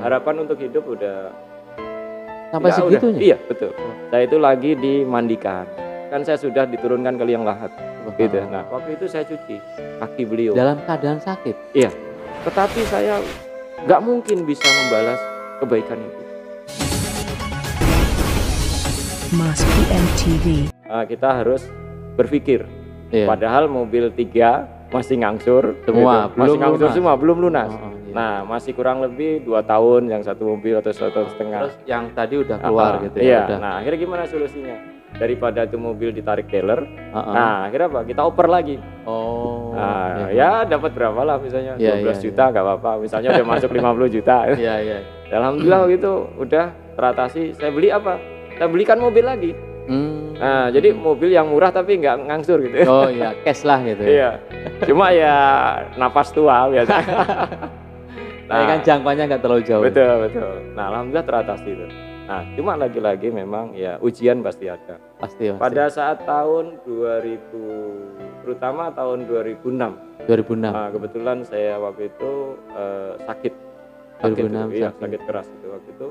harapan untuk hidup udah Sampai ya udah. segitunya? Iya betul. Saya itu lagi dimandikan. Kan saya sudah diturunkan ke liang lahat. Gitu. Nah waktu itu saya cuci kaki beliau. Dalam keadaan sakit? Iya. Tetapi saya nggak mungkin bisa membalas kebaikan itu. Mas PMTV. Kita harus berpikir. Iya. Padahal mobil 3 masih ngangsur Semua, gitu. belum Masih ngangsur lunas. semua, belum lunas. Iya. Nah masih kurang lebih 2 tahun yang satu mobil atau 1,5 tahun. Terus yang tadi udah keluar gitu ya? Iya. Udah. Nah akhirnya gimana solusinya? Daripada itu mobil ditarik trailer, Heeh. nah akhirnya apa? Kita oper lagi. Oh. Nah, iya. ya dapat berapa lah misalnya, Iya, 12 iya, juta nggak apa-apa. Misalnya udah masuk 50 juta. Iya, iya. Alhamdulillah gitu udah teratasi. Saya beli apa? Saya belikan mobil lagi. Nah jadi mobil yang murah tapi nggak ngangsur gitu. Oh iya, cash lah gitu ya. Iya. Cuma ya napas tua biasa. Tapi kan jangkauannya nggak terlalu jauh. Betul betul. Nah alhamdulillah teratasi itu. Nah cuma lagi-lagi memang ya ujian pasti ada. Pasti. Pada saat tahun 2000, terutama tahun 2006. 2006. Nah, kebetulan saya waktu itu sakit. 2006 Iya, sakit. sakit keras itu waktu itu.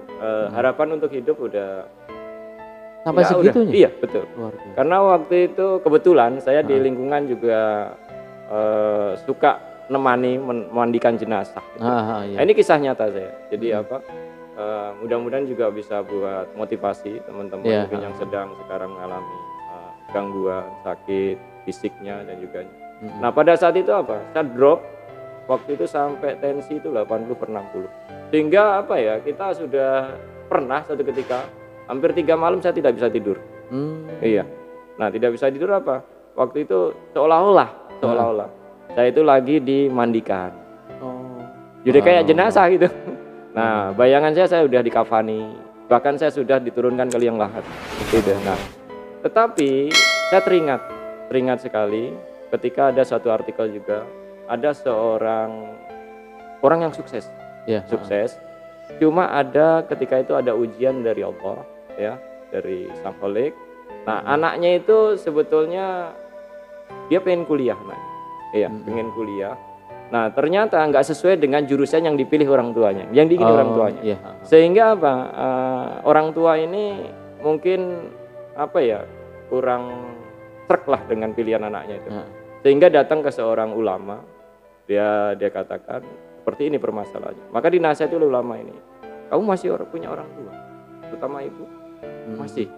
Harapan untuk hidup udah Sampai ya segitunya? Iya betul. Luar biasa. Karena waktu itu kebetulan saya di lingkungan juga suka nemani memandikan jenazah. Gitu. Iya. Nah, ini kisah nyata saya. Jadi apa? Mudah-mudahan juga bisa buat motivasi teman-teman Iya, mungkin yang sedang sekarang mengalami gangguan sakit fisiknya dan juga. Nah pada saat itu apa? Saya drop waktu itu sampai tensi itu 80/60. Sehingga apa ya? Kita sudah pernah satu ketika hampir 3 malam saya tidak bisa tidur. Iya. Nah tidak bisa tidur apa? Waktu itu seolah-olah saya itu lagi dimandikan. Oh. Jadi kayak jenazah gitu. Nah bayangan saya udah dikafani, bahkan saya sudah diturunkan ke liang lahat. Gitu. Nah tetapi saya teringat sekali ketika ada satu artikel juga ada seorang orang yang sukses, sukses. Cuma ada ketika itu ada ujian dari Allah, ya, dari Sang Kholik. Nah anaknya itu sebetulnya dia pengen kuliah, pengen kuliah. Nah ternyata nggak sesuai dengan jurusan yang dipilih orang tuanya, yang diingini orang tuanya. Iya. Sehingga apa? Orang tua ini mungkin apa ya kurang trek lah dengan pilihan anaknya itu. Sehingga datang ke seorang ulama, dia katakan seperti ini permasalahannya. Maka dinasihati oleh ulama ini, kamu masih punya orang tua, terutama ibu, masih.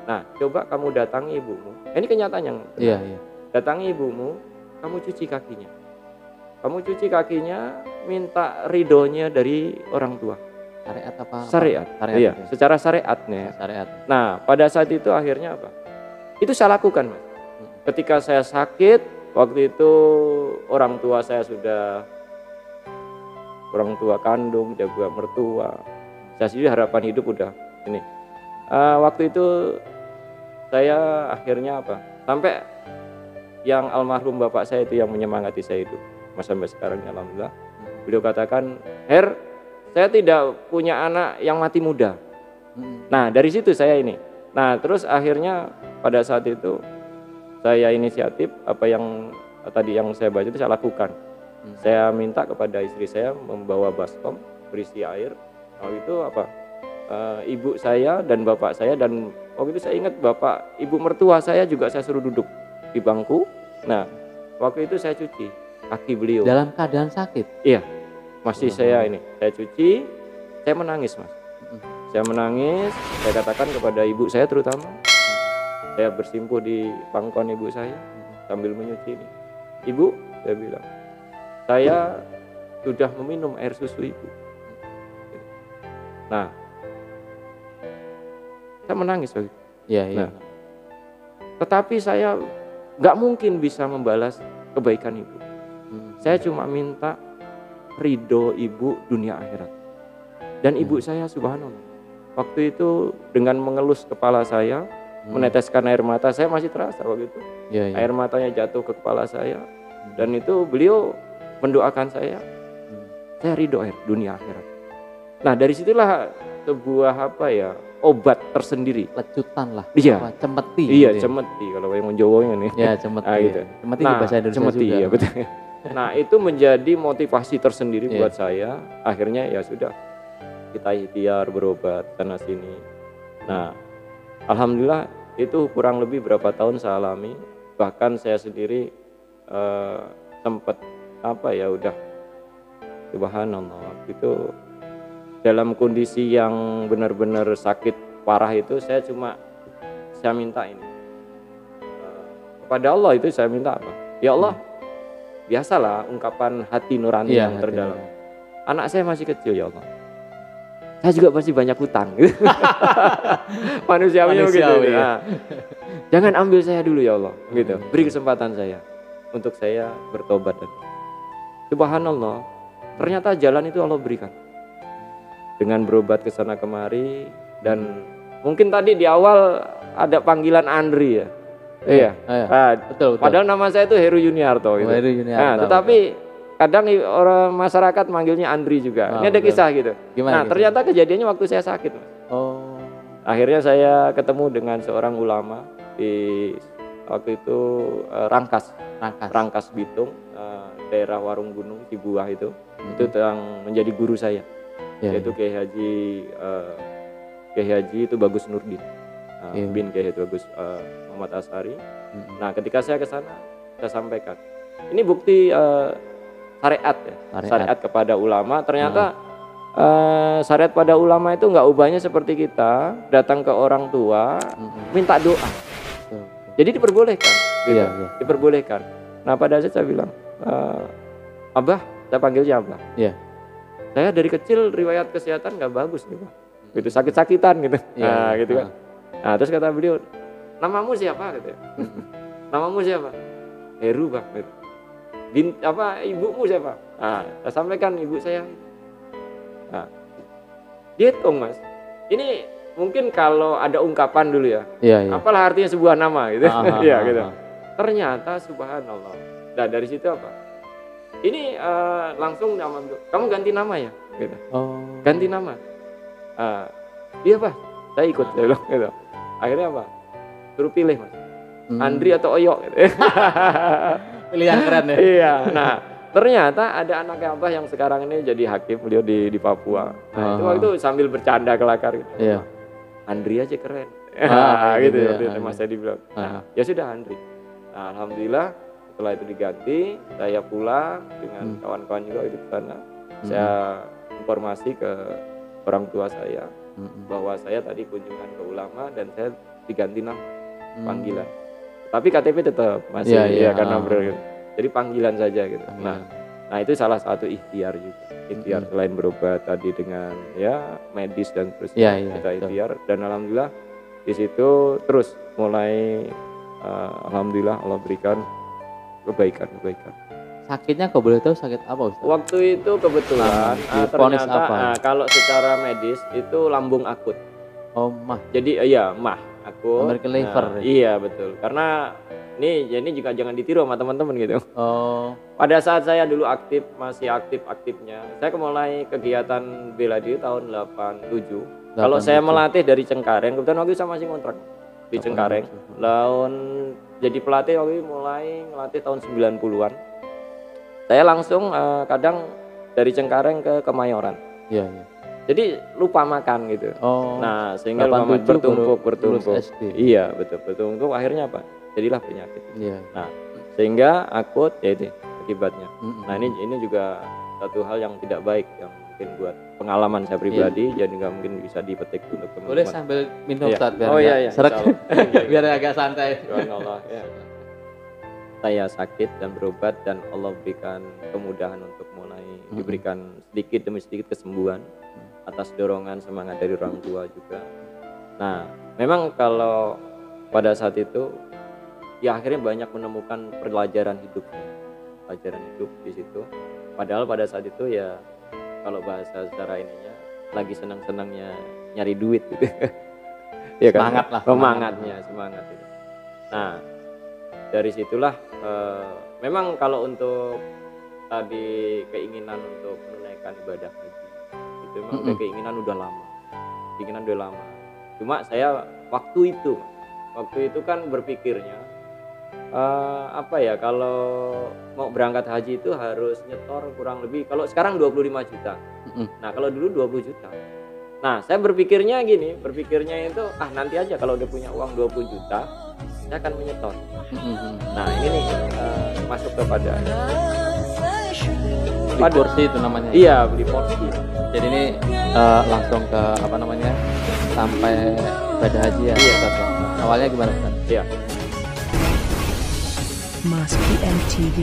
Nah coba kamu datangi ibumu. Ini kenyataan yang Iya. datangi ibumu, kamu cuci kakinya. Kamu cuci kakinya, minta ridhonya dari orang tua. Syariat apa? Syariat. Iya, secara syariatnya. Syariat. Nah, pada saat itu akhirnya apa? Itu saya lakukan, Mas. Ketika saya sakit, waktu itu orang tua saya sudah orang tua kandung, jaga mertua. Saya sendiri harapan hidup udah ini. Waktu itu saya akhirnya apa? Sampai yang almarhum bapak saya itu yang menyemangati saya hidup. Mas sampai sekarang ya alhamdulillah. Beliau katakan, "Her, saya tidak punya anak yang mati muda." Nah, dari situ saya ini. Nah, terus akhirnya pada saat itu saya inisiatif apa yang tadi yang saya baca itu saya lakukan. Saya minta kepada istri saya membawa baskom berisi air. Waktu itu apa? Ibu saya dan bapak saya dan waktu itu saya ingat bapak ibu mertua saya juga saya suruh duduk di bangku. Nah, waktu itu saya cuci kaki beliau. Dalam keadaan sakit? Iya, masih saya cuci, saya menangis, Mas. Saya menangis, saya katakan kepada ibu saya terutama, saya bersimpuh di pangkuan ibu saya sambil menyuci ini. Ibu, saya bilang, saya sudah meminum air susu ibu. Nah, saya menangis begitu. Iya. Nah, tetapi saya nggak mungkin bisa membalas kebaikan ibu. Saya cuma minta ridho ibu dunia akhirat. Dan ibu saya subhanallah, waktu itu dengan mengelus kepala saya, meneteskan air mata, saya masih terasa waktu itu. Air matanya jatuh ke kepala saya. Dan itu beliau mendoakan saya ridho air dunia akhirat. Nah dari situlah sebuah apa ya, obat tersendiri. Lecutan lah. Iya. Cemeti. Iya, cemeti kalau yang Jawa ini. Ya, cemeti. Gitu. Cemeti di bahasa Indonesia cemeti, juga. Ya, betul. Nah, itu menjadi motivasi tersendiri buat saya. Akhirnya ya sudah. kita ikhtiar berobat sana sini. Nah, alhamdulillah itu kurang lebih berapa tahun saya alami. Bahkan saya sendiri sempat udah subhanallah itu dalam kondisi yang benar-benar sakit parah itu saya minta ini kepada Allah, itu saya minta apa? Ya Allah, biasalah ungkapan hati nurani yang terdalam. Anak saya masih kecil ya Allah. Saya juga masih banyak hutang. Manusiawinya begitu. Nah, jangan ambil saya dulu ya Allah, gitu. Beri kesempatan saya untuk saya bertobat. Subhanallah, ternyata jalan itu Allah berikan. Dengan berobat ke sana kemari, dan mungkin tadi di awal ada panggilan Andri ya. Iya. Betul. Padahal nama saya itu Heru Yuniarto gitu. Heru Yuniarto. Nah, tetapi kadang orang masyarakat manggilnya Andri juga. Ini ada kisah gitu. Gimana ternyata kejadiannya waktu saya sakit, Mas. Oh. Akhirnya saya ketemu dengan seorang ulama di waktu itu Rangkas Bitung, daerah Warung Gunung Cibuah itu. Itu yang menjadi guru saya. Yaitu Kiai Haji itu Bagus Nurdin. Bin Kiai Haji Bagus Muhammad Asari. Nah, ketika saya ke sana, saya sampaikan. Ini bukti syariat kepada ulama. Ternyata syariat pada ulama itu nggak ubahnya seperti kita datang ke orang tua minta doa. Jadi diperbolehkan, gitu. Diperbolehkan. Nah, pada saat saya bilang, Abah, saya panggilnya Abah. Saya dari kecil riwayat kesehatan nggak bagus nih, Pak. Gitu, sakit-sakitan gitu. Gitu kan. Nah, terus kata beliau, namamu siapa? Gitu. Namamu siapa? Heru, Pak. Gitu. Ibumu siapa? Nah, saya sampaikan ibu saya. Nah, dihitung, Mas. Ini mungkin kalau ada ungkapan dulu ya. Apalah artinya sebuah nama gitu. Gitu. Ternyata subhanallah. Nah, dari situ apa? Ini langsung nama, kamu ganti nama ya? Gitu. Ganti nama. Iya, Pak. Saya ikut gitu. Akhirnya apa? Suruh pilih, Mas. Andri atau Oyo gitu. Pilihan keren ya. Iya. Nah, ternyata ada anaknya Abah yang sekarang ini jadi hakim, beliau di Papua. Nah, itu waktu sambil bercanda kelakar gitu. Andri aja keren. Gitu ya. Mas saya dibilang. Ya sudah Andri. Nah, alhamdulillah setelah itu diganti, saya pulang dengan kawan-kawan juga itu ke sana. Saya informasi ke orang tua saya bahwa saya tadi kunjungan ke ulama dan saya diganti nama panggilan. Tapi KTP tetap masih karena jadi panggilan saja gitu. Nah, itu salah satu ikhtiar juga. Ikhtiar selain berobat tadi dengan medis dan terus kita ikhtiar, dan alhamdulillah di situ terus mulai alhamdulillah Allah berikan kebaikan. Sakitnya kalau boleh tahu sakit apa, Ustaz? Waktu itu kebetulan ternyata kalau secara medis itu lambung akut. Mah. Jadi mah akut. American liver. Iya, betul. Karena ini juga jangan ditiru sama teman-teman gitu. Pada saat saya dulu masih aktifnya, saya mulai kegiatan bela diri tahun 87. Kalau saya melatih dari Cengkareng, kebetulan waktu itu saya masih kontrak di Cengkareng. Jadi pelatih waktu itu mulai ngelatih tahun 90-an. Saya langsung kadang dari Cengkareng ke Kemayoran. Jadi lupa makan gitu. Nah, sehingga bertumpuk. Iya, betul. Bertumpuk akhirnya apa? Jadilah penyakit. Nah, sehingga akut itu akibatnya. Nah, ini juga satu hal yang tidak baik yang mungkin buat pengalaman saya pribadi, jadi nggak mungkin bisa dipetik untuk teman-teman. Boleh sambil minum Ustaz biar seret. Biar agak santai. Subhanallah, saya sakit dan berobat dan Allah berikan kemudahan untuk mulai diberikan sedikit demi sedikit kesembuhan atas dorongan semangat dari orang tua juga. Nah, memang kalau pada saat itu akhirnya banyak menemukan pelajaran hidup di situ. Padahal pada saat itu kalau bahasa secara ininya lagi senang-senangnya nyari duit gitu. Ya kan? Semangat itu. Nah, dari situlah memang kalau untuk tadi keinginan untuk menunaikan ibadah haji itu memang keinginan udah lama. Cuma saya waktu itu kan berpikirnya kalau mau berangkat haji itu harus nyetor kurang lebih, kalau sekarang 25 juta. Nah, kalau dulu 20 juta. Nah, saya berpikirnya gini, berpikirnya itu nanti aja kalau udah punya uang 20 juta, saya akan menyetor. Nah, ini nih masuk kepada beli porsi itu namanya. Iya, beli porsi. Jadi ini langsung ke apa namanya? Sampai ibadah haji ya. Iya. Ustaz, ya? Awalnya gimana, Ustaz? Iya. Mas PM TV.